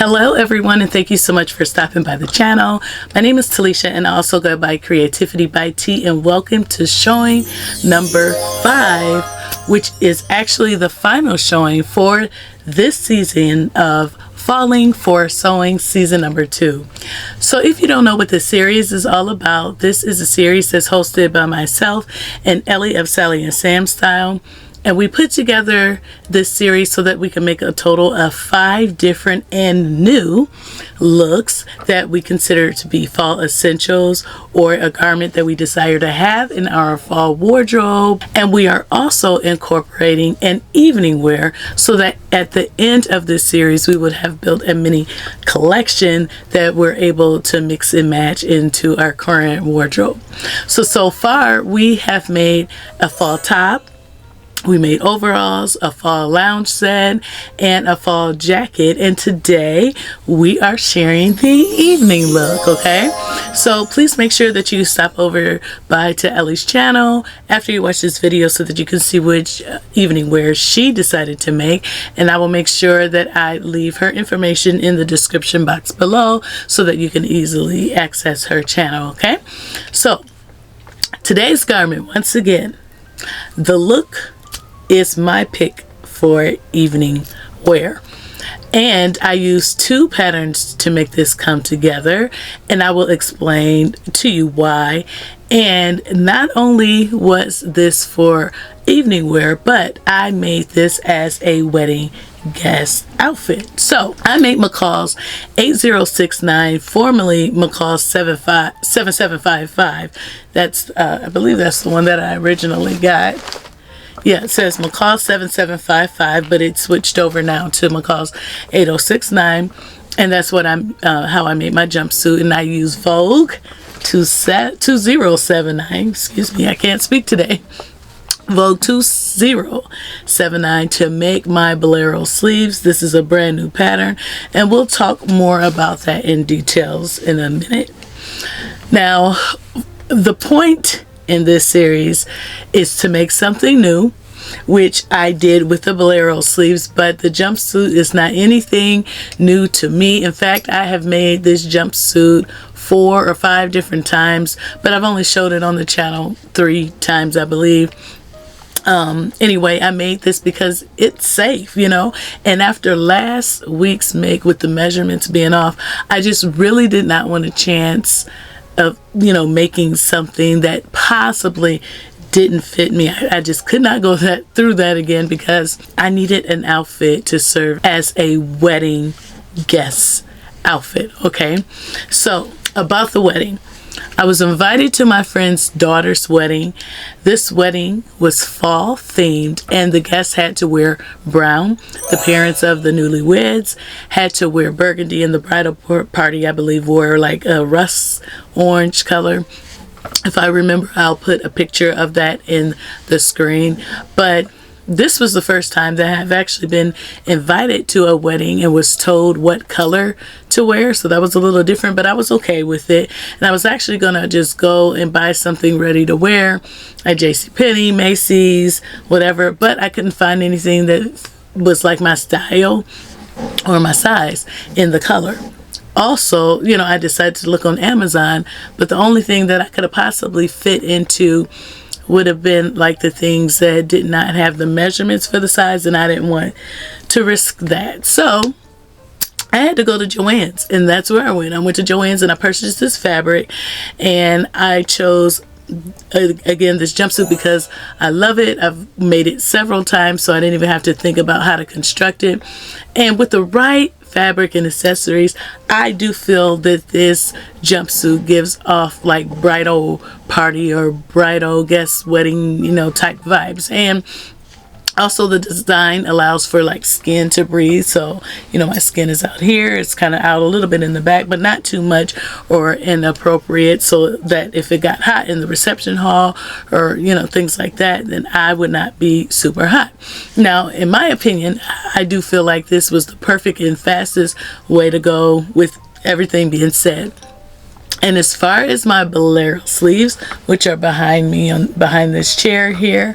Hello everyone, and thank you so much for stopping by the channel. My name is Talisha and I also go by CreativiTeeByT, and welcome to showing number 5, which is actually the final showing for this season of Falling for Sewing season number 2. So if you don't know what this series is all about, this is a series that's hosted by myself and Ellie of Sally and Sam Style. And we put together this series so that we can make a total of 5 different and new looks that we consider to be fall essentials, or a garment that we desire to have in our fall wardrobe. And we are also incorporating an evening wear so that at the end of this series we would have built a mini collection that we're able to mix and match into our current wardrobe. So far we have made a fall top, we made overalls, a fall lounge set, and a fall jacket. And today we are sharing the evening look, okay? So please make sure that you stop over by to Ellie's channel after you watch this video so that you can see which evening wear she decided to make. And I will make sure that I leave her information in the description box below so that you can easily access her channel, okay? So today's garment, once again, the look is my pick for evening wear, and I used 2 patterns to make this come together, and I will explain to you why. And not only was this for evening wear, but I made this as a wedding guest outfit. So I made McCall's 8069, formerly McCall's 7755. That's I believe that's the one that I originally got. Yeah, it says McCall 7755, but it switched over now to McCall's 8069, and that's what how I made my jumpsuit. And I use Vogue 2079. Excuse me, I can't speak today. Vogue 2079 to make my Bolero sleeves. This is a brand new pattern, and we'll talk more about that in details in a minute. Now, the point in this series is to make something new, which I did with the Bolero sleeves, but the jumpsuit is not anything new to me. In fact, I have made this jumpsuit 4 or 5 different times, but I've only showed it on the channel 3 times, I believe. Anyway, I made this because it's safe, you know, and after last week's make with the measurements being off, I just really did not want a chance of, you know, making something that possibly didn't fit me. I just could not go through that again, because I needed an outfit to serve as a wedding guest outfit. Okay, so about the wedding, I was invited to my friend's daughter's wedding. This wedding was fall themed, and the guests had to wear brown. The parents of the newlyweds had to wear burgundy, and the bridal party, I believe, wore like a rust orange color. If I remember, I'll put a picture of that in the screen. But this was the first time that I've actually been invited to a wedding and was told what color to wear, so that was a little different, but I was okay with it. And I was actually gonna just go and buy something ready to wear at JCPenney, Macy's, whatever, but I couldn't find anything that was like my style or my size in the color. Also, you know, I decided to look on Amazon, but the only thing that I could have possibly fit into would have been like the things that did not have the measurements for the size, and I didn't want to risk that. So I had to go to Joann's, and that's where I went. I went to Joann's and I purchased this fabric, and I chose again this jumpsuit because I love it. I've made it several times, so I didn't even have to think about how to construct it. And with the right fabric and accessories, I do feel that this jumpsuit gives off like bridal party or bridal guest wedding, you know, type vibes. And also the design allows for like skin to breathe, so you know my skin is out here, it's kind of out a little bit in the back, but not too much or inappropriate, so that if it got hot in the reception hall or you know things like that, then I would not be super hot. Now in my opinion, I do feel like this was the perfect and fastest way to go with everything being said. And as far as my Bolero sleeves, which are behind me behind this chair here,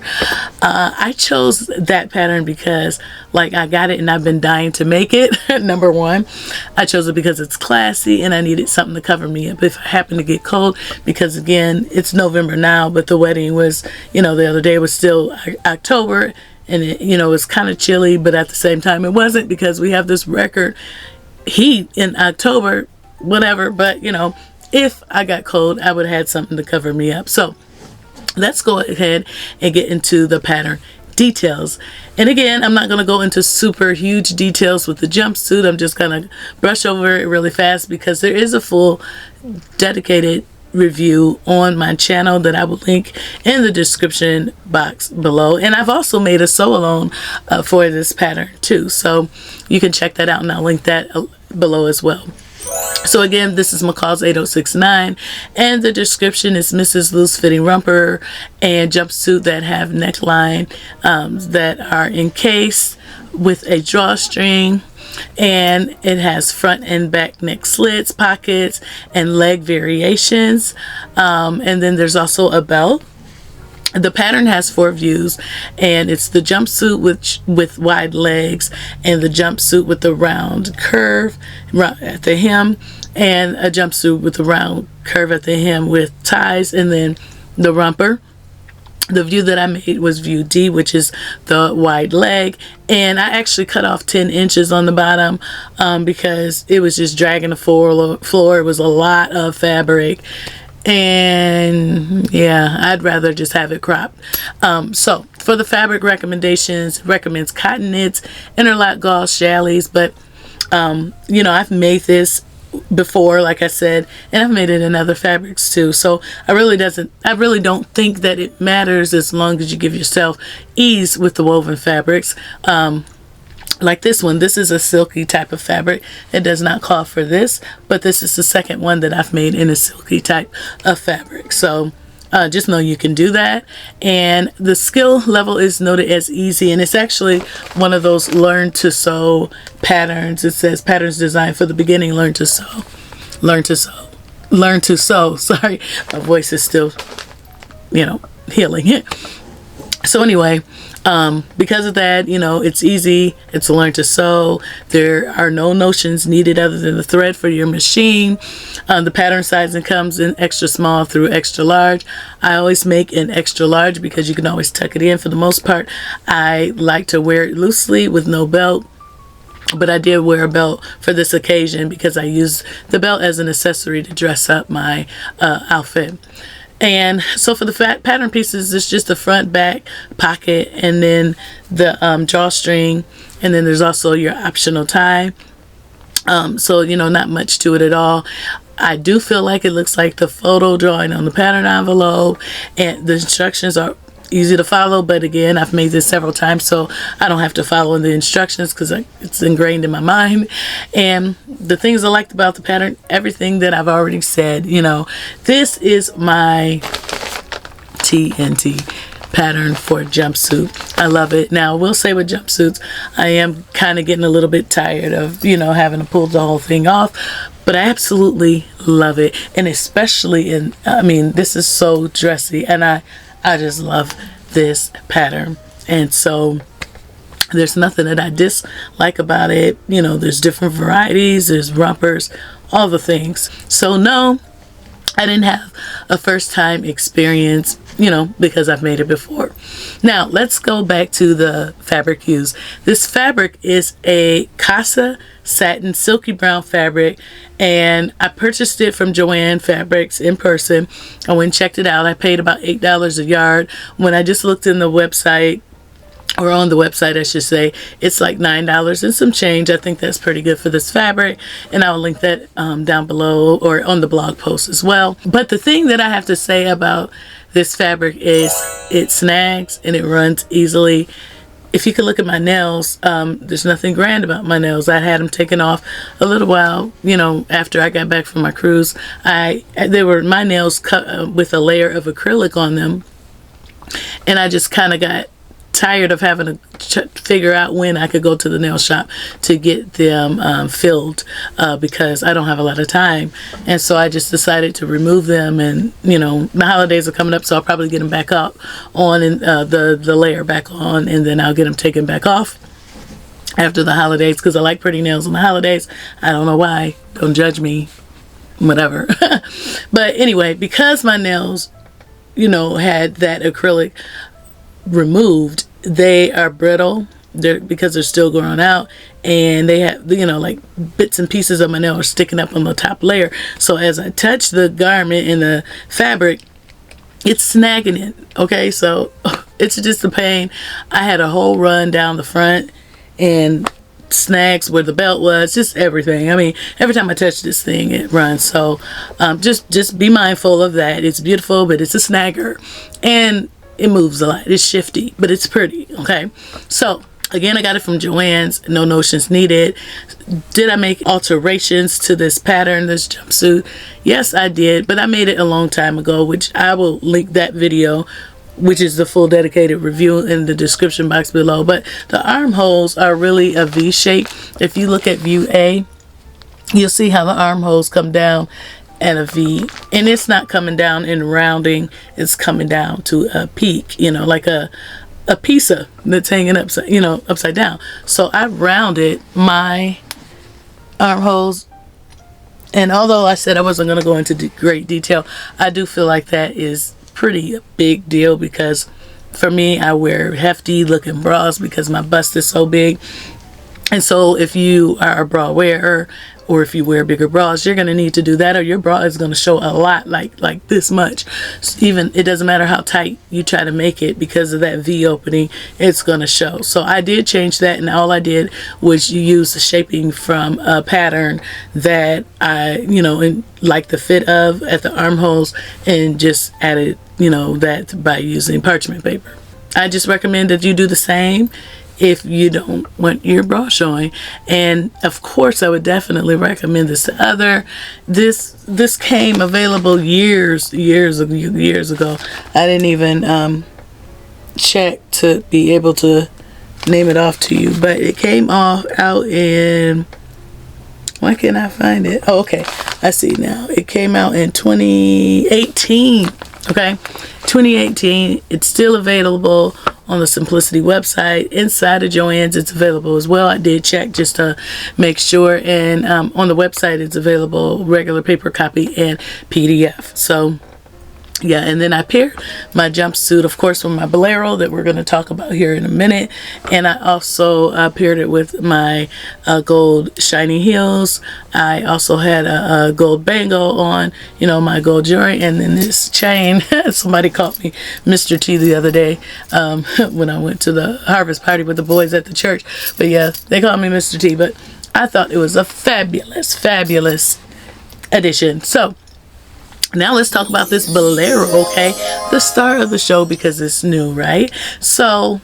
I chose that pattern because like I got it and I've been dying to make it. Number one, I chose it because it's classy and I needed something to cover me up if I happen to get cold, because again, it's November now, but the wedding was, you know, the other day was still October, and it, you know, it's kind of chilly, but at the same time it wasn't, because we have this record heat in October, whatever. But you know, if I got cold, I would have had something to cover me up. So let's go ahead and get into the pattern details. And again, I'm not going to go into super huge details with the jumpsuit. I'm just going to brush over it really fast, because there is a full dedicated review on my channel that I will link in the description box below. And I've also made a sew along for this pattern too, so you can check that out, and I'll link that below as well. So again, this is McCall's 8069, and the description is Mrs. Loose Fitting Romper and jumpsuit that have neckline that are encased with a drawstring, and it has front and back neck slits, pockets, and leg variations. And then there's also a belt. The pattern has 4 views, and it's the jumpsuit with wide legs, and the jumpsuit with the round curve at the hem, and a jumpsuit with the round curve at the hem with ties, and then the romper. The view that I made was view D, which is the wide leg, and I actually cut off 10 inches on the bottom because it was just dragging the floor. It was a lot of fabric, and yeah, I'd rather just have it cropped. So for the fabric recommendations, recommends cotton knits, interlock gauze, challis, but you know, I've made this before, like I said, and I've made it in other fabrics too, so I really don't think that it matters as long as you give yourself ease with the woven fabrics. Like this one, this is a silky type of fabric. It does not call for this, but this is the second one that I've made in a silky type of fabric. So just know you can do that. And the skill level is noted as easy, and it's actually one of those learn to sew patterns. It says patterns designed for the beginning, learn to sew. Sorry, my voice is still, you know, healing it. So anyway, because of that, you know, it's easy. It's learn to sew. There are no notions needed other than the thread for your machine. The pattern sizing comes in extra small through extra large. I always make an extra large because you can always tuck it in. For the most part, I like to wear it loosely with no belt, but I did wear a belt for this occasion because I used the belt as an accessory to dress up my outfit. And so for the pattern pieces, it's just the front, back, pocket, and then the drawstring, and then there's also your optional tie. So, you know, not much to it at all. I do feel like it looks like the photo drawing on the pattern envelope, and the instructions are easy to follow, but again, I've made this several times, so I don't have to follow the instructions because it's ingrained in my mind. And the things I liked about the pattern, everything that I've already said, you know, this is my TNT pattern for a jumpsuit. I love it. Now, I will say with jumpsuits, I am kind of getting a little bit tired of, you know, having to pull the whole thing off, but I absolutely love it. And especially I mean, this is so dressy, and I just love this pattern. And so there's nothing that I dislike about it. You know, there's different varieties, there's rompers, all the things. So no, I didn't have a first time experience, you know, because I've made it before. Now let's go back to the fabric used. This fabric is a Casa satin silky brown fabric, and I purchased it from Joann Fabrics in person. I went and checked it out. I paid about $8 a yard. When I just looked in the website, or on the website I should say, it's like $9 and some change. I think that's pretty good for this fabric, and I'll link that down below or on the blog post as well. But the thing that I have to say about this fabric is it snags and it runs easily. If you could look at my nails, there's nothing grand about my nails. I had them taken off a little while, you know, after I got back from my cruise. My nails cut with a layer of acrylic on them, and I just kind of got tired of having to figure out when I could go to the nail shop to get them filled because I don't have a lot of time. And so I just decided to remove them, and you know, the holidays are coming up, so I'll probably get them back up on, and the layer back on, and then I'll get them taken back off after the holidays, because I like pretty nails on the holidays. I don't know why, don't judge me, whatever. But anyway, because my nails, you know, had that acrylic removed, they are brittle because they're still growing out, and they have, you know, like bits and pieces of my nail are sticking up on the top layer. So as I touch the garment and the fabric, it's snagging it. Okay, so it's just a pain. I had a whole run down the front and snags where the belt was, just everything. I mean, every time I touch this thing, it runs. So just be mindful of that. It's beautiful, but it's a snagger, and it moves a lot. It's shifty, but it's pretty. Okay, so again, I got it from Joann's. No notions needed. Did I make alterations to this pattern, this jumpsuit? Yes, I did, but I made it a long time ago, which I will link that video, which is the full dedicated review, in the description box below. But the armholes are really a V shape. If you look at view A, you'll see how the armholes come down at a V, and it's not coming down in rounding, it's coming down to a peak, you know, like a pizza that's hanging upside, you know, upside down. So I rounded my armholes, and although I said I wasn't going to go into great detail, I do feel like that is pretty big deal, because for me, I wear hefty looking bras because my bust is so big. And so if you are a bra wearer, or if you wear bigger bras, you're going to need to do that, or your bra is going to show a lot, like this much. Even, it doesn't matter how tight you try to make it, because of that V opening, it's going to show. So I did change that, and all I did was use the shaping from a pattern that I, you know, like the fit of at the armholes, and just added, you know, that by using parchment paper. I just recommend that you do the same if you don't want your bra showing. And of course, I would definitely recommend this to other. This came available years ago. I didn't even check to be able to name it off to you, but it came out in, why can't I find it? Oh, okay, I see now. It came out in 2018. Okay, 2018. It's still available on the Simplicity website. Inside of Joann's, it's available as well. I did check just to make sure, and on the website, it's available regular paper copy and PDF. So yeah, and then I paired my jumpsuit, of course, with my Bolero that we're going to talk about here in a minute. And I also paired it with my gold shiny heels. I also had a gold bangle on, you know, my gold jewelry, and then this chain. Somebody called me Mr. T the other day when I went to the harvest party with the boys at the church. But yeah, they called me Mr. T, but I thought it was a fabulous addition. So now let's talk about this Bolero, okay? The star of the show, because it's new, right? So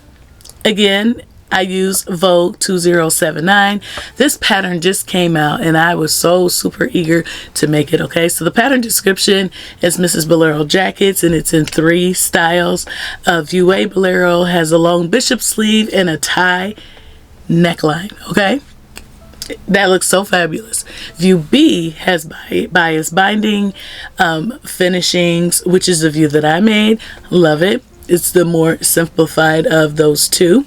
again, I use Vogue 2079. This pattern just came out, and I was so super eager to make it, okay? So the pattern description is Mrs. Bolero jackets, and it's in 3 styles. View A Bolero has a long bishop sleeve and a tie neckline, okay? That looks so fabulous. View B has bias binding finishings, which is the view that I made. Love it. It's the more simplified of those two.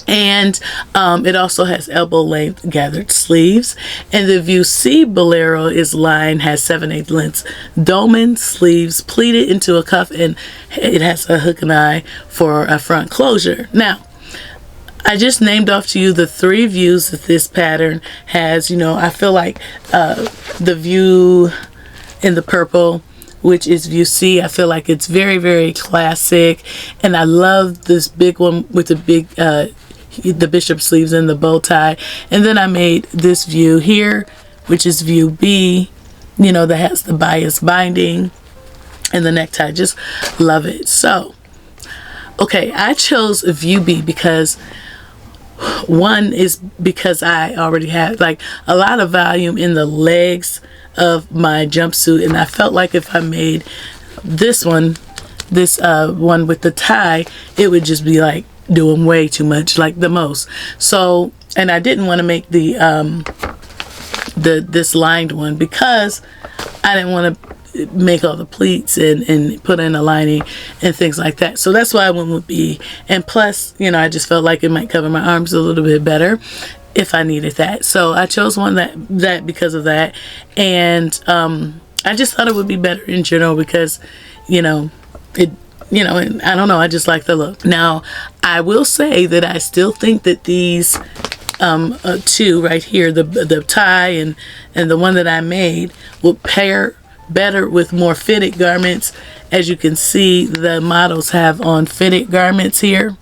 And it also has elbow length gathered sleeves. And the view C Bolero is lined, has 7/8 length dolman sleeves pleated into a cuff, and it has a hook and eye for a front closure. Now, I just named off to you the 3 views that this pattern has. You know, I feel like the view in the purple, which is view C, I feel like it's very classic, and I love this big one with the big the bishop sleeves and the bow tie. And then I made this view here, which is view B, you know, that has the bias binding and the necktie. Just love it. So okay, I chose view B because one is because I already had like a lot of volume in the legs of my jumpsuit, and I felt like if I made this one with the tie, it would just be like doing way too much, like the most. So, and I didn't want to make the this lined one because I didn't want to make all the pleats and put in a lining and things like that. So that's why I went with B. And plus, you know, I just felt like it might cover my arms a little bit better if I needed that. So I chose one that because of that. And I just thought it would be better in general because, you know, and I don't know, I just like the look. Now, I will say that I still think that these two right here, the tie and the one that I made, will pair better with more fitted garments. As you can see, the models have on fitted garments here,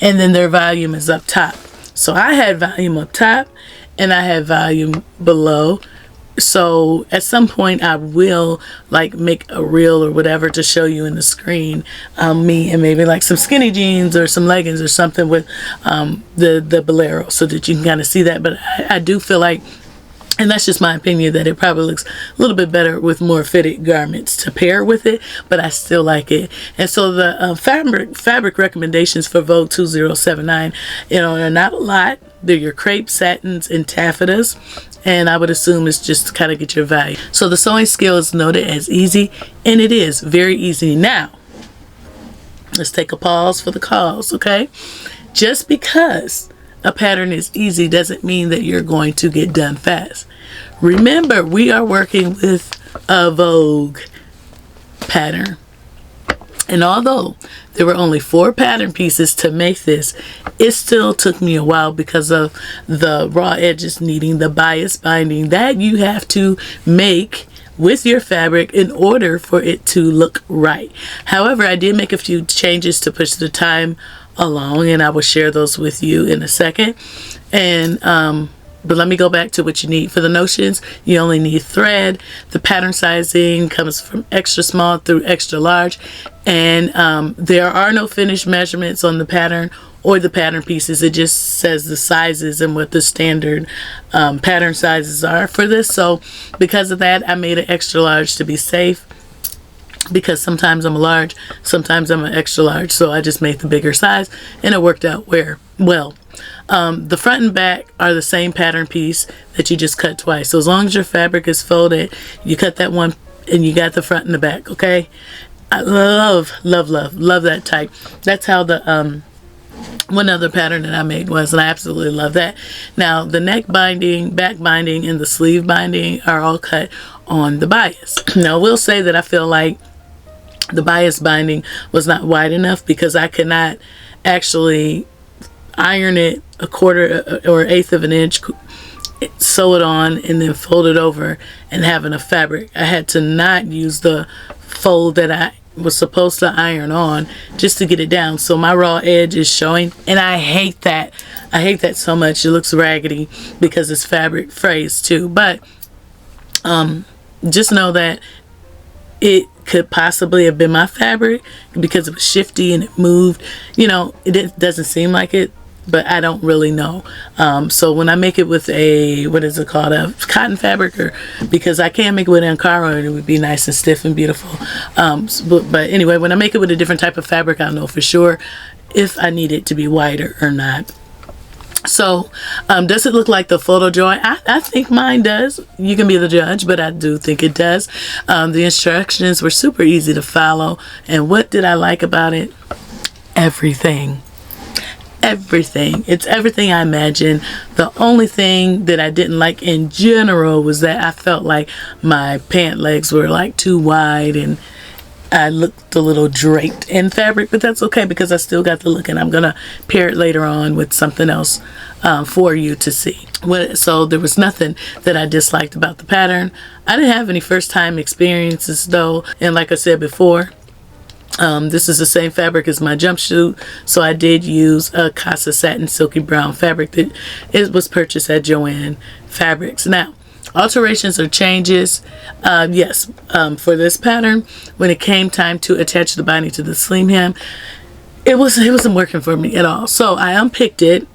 and then their volume is up top. So I had volume up top and I had volume below. So at some point I will like make a reel or whatever to show you in the screen me and maybe like some skinny jeans or some leggings or something with the Bolero, so that you can kind of see that. But I do feel like, and that's just my opinion, that it probably looks a little bit better with more fitted garments to pair with it, but I still like it. And so the fabric recommendations for Vogue 2079, you know, are not a lot. They're your crepe, satins, and taffetas. And I would assume it's just to kind of get your value. So the sewing skill is noted as easy, and it is very easy. Now, let's take a pause for the cause, okay? Just because a pattern is easy doesn't mean that you're going to get done fast. Remember, we are working with a Vogue pattern. And although there were only 4 pattern pieces to make this, it still took me a while because of the raw edges needing the bias binding that you have to make with your fabric in order for it to look right. However, I did make a few changes to push the time along, and I will share those with you in a second. And but let me go back to what you need. For the notions, you only need thread. The pattern sizing comes from extra small through extra large, and there are no finished measurements on the pattern or the pattern pieces. It just says the sizes and what the standard pattern sizes are for this. So because of that, I made an extra large to be safe, because sometimes I'm a large, sometimes I'm an extra large. So I just made the bigger size, and it worked out well. The front and back are the same pattern piece that you just cut twice. So as long as your fabric is folded, you cut that one and you got the front and the back, okay? I love that type. That's how the one other pattern that I made was, and I absolutely love that. Now the neck binding, back binding, and the sleeve binding are all cut on the bias. Now I will say that I feel like the bias binding was not wide enough because I could not actually iron it a quarter or eighth of an inch, sew it on, and then fold it over and have enough fabric. I had to not use the fold that I was supposed to iron on just to get it down, so my raw edge is showing, and I hate that. I hate that so much. It looks raggedy because it's fabric phrase too. But just know that it could possibly have been my fabric because it was shifty and it moved. You know, it doesn't seem like it, but I don't really know. So when I make it with a, what is it called, a cotton fabric, or because I can't make it with Ankara and it would be nice and stiff and beautiful. But anyway, when I make it with a different type of fabric, I'll know for sure if I need it to be wider or not. So does it look like the photo drawing? I think mine does. You can be the judge, but I do think it does. The instructions were super easy to follow, and what did I like about it? Everything. It's everything I imagined. The only thing that I didn't like in general was that I felt like my pant legs were like too wide and I looked a little draped in fabric, but that's okay because I still got the look, and I'm gonna pair it later on with something else for you to see. So there was nothing that I disliked about the pattern. I didn't have any first time experiences though, and like I said before, this is the same fabric as my jumpsuit, so I did use a Casa Satin Silky Brown fabric that it was purchased at Joann Fabrics. Now, alterations or changes, yes, for this pattern, when it came time to attach the binding to the sleeve hem, it wasn't working for me at all. So I unpicked it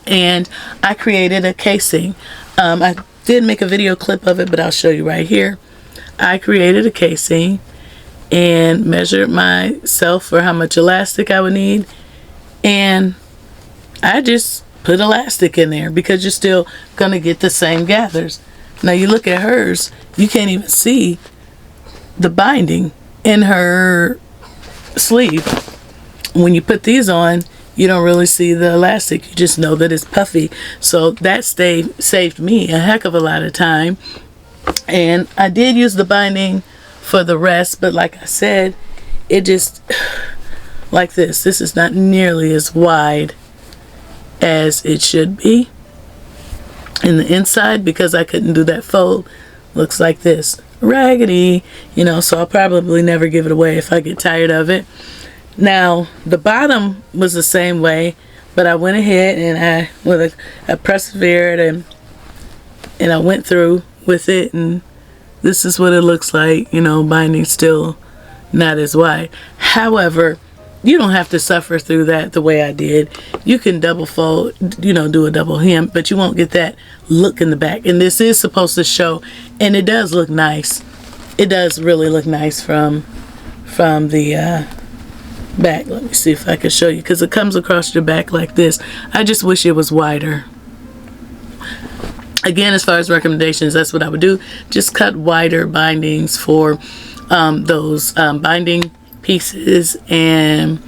and I created a casing. I did make a video clip of it, but I'll show you right here. I created a casing and measured myself for how much elastic I would need, and I just put elastic in there because you're still gonna get the same gathers. Now you look at hers, you can't even see the binding in her sleeve. When you put these on, you don't really see the elastic. You just know that it's puffy. So that saved me a heck of a lot of time. And I did use the binding for the rest, but like I said, it just, like this is not nearly as wide as it should be. In the inside, because I couldn't do that fold, looks like this, raggedy, you know, so I'll probably never give it away if I get tired of it. Now the bottom was the same way, but I went ahead and I persevered and I went through with it, and this is what it looks like. You know, binding still not as wide. However, you don't have to suffer through that the way I did. You can double fold, you know, do a double hem, but you won't get that look in the back. And this is supposed to show, and it does look nice. It does really look nice from the back. Let me see if I can show you, because it comes across your back like this. I just wish it was wider. Again, as far as recommendations, that's what I would do. Just cut wider bindings for those binding pieces, and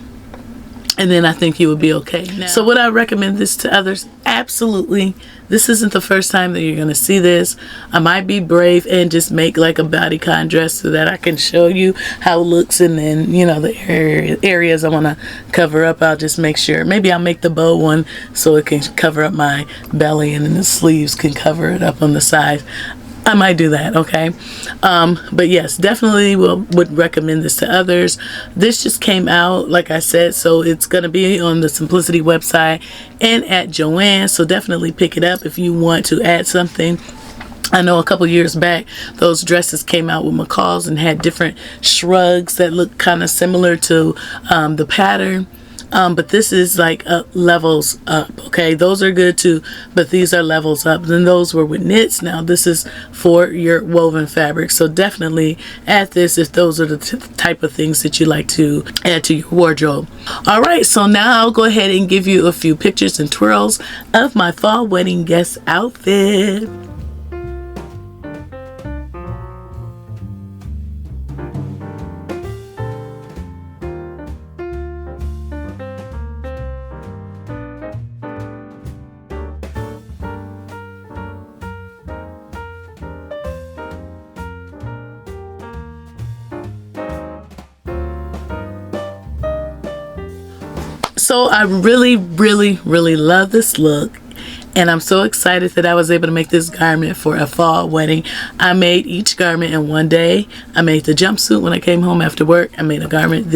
then I think you would be okay. Now, so would I recommend this to others? Absolutely. This isn't the first time that you're going to see this. I might be brave and just make like a bodycon dress so that I can show you how it looks, and then, you know, the areas I want to cover up, I'll just make sure. Maybe I'll make the bow one so it can cover up my belly, and then the sleeves can cover it up on the sides. I might do that, okay? But yes, definitely would recommend this to others. This just came out, like I said, so it's going to be on the Simplicity website and at Joann, so definitely pick it up if you want to add something. I know a couple years back, those dresses came out with McCalls and had different shrugs that look kind of similar to the pattern. But this is like levels up, okay? Those are good too, but these are levels up. Then those were with knits. Now this is for your woven fabric, so definitely add this if those are the type of things that you like to add to your wardrobe. All right, so now I'll go ahead and give you a few pictures and twirls of my fall wedding guest outfit. So I really love this look, and I'm so excited that I was able to make this garment for a fall wedding. I made each garment in one day. I made the jumpsuit when I came home after work. I made a garment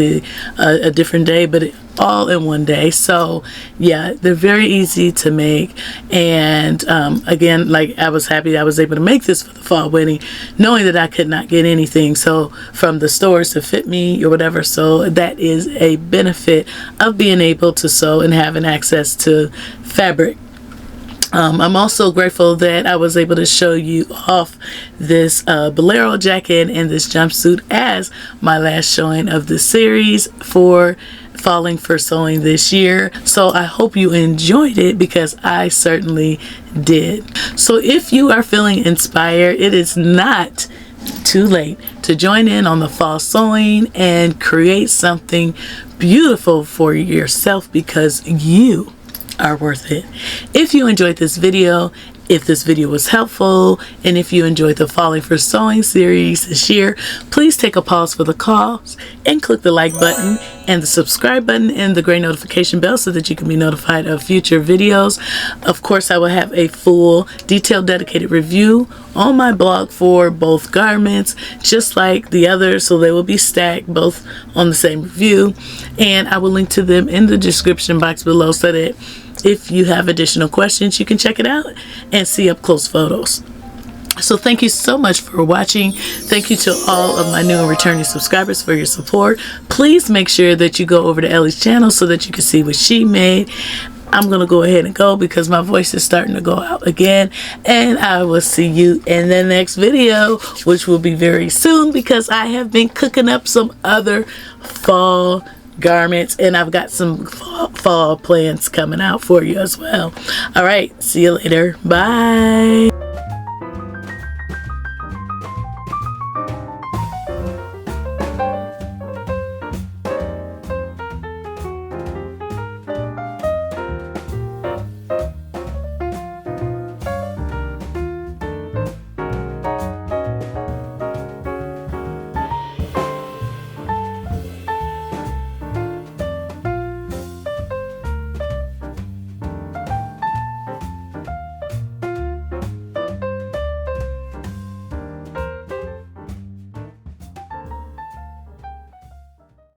a different day, but all in one day. So yeah, they're very easy to make, and again, like, I was happy I was able to make this for the fall wedding, knowing that I could not get anything so from the stores to fit me or whatever. So that is a benefit of being able to sew and having access to fabric. I'm also grateful that I was able to show you off this Bolero jacket and this jumpsuit as my last showing of the series for Falling for Sewing this year. So I hope you enjoyed it, because I certainly did. So if you are feeling inspired, it is not too late to join in on the fall sewing and create something beautiful for yourself, because you are worth it. If you enjoyed this video, if this video was helpful, and if you enjoyed the Falling for Sewing series this year, please take a pause for the cause and click the like button and the subscribe button and the gray notification bell so that you can be notified of future videos. Of course, I will have a full detailed dedicated review on my blog for both garments, just like the others, so they will be stacked both on the same review, and I will link to them in the description box below so that if you have additional questions, you can check it out and see up close photos. So thank you so much for watching. Thank you to all of my new and returning subscribers for your support. Please make sure that you go over to Ellie's channel so that you can see what she made. I'm gonna go ahead and go because my voice is starting to go out again, and I will see you in the next video, which will be very soon, because I have been cooking up some other fall garments, and I've got some fall plans coming out for you as well. All right, see you later. Bye.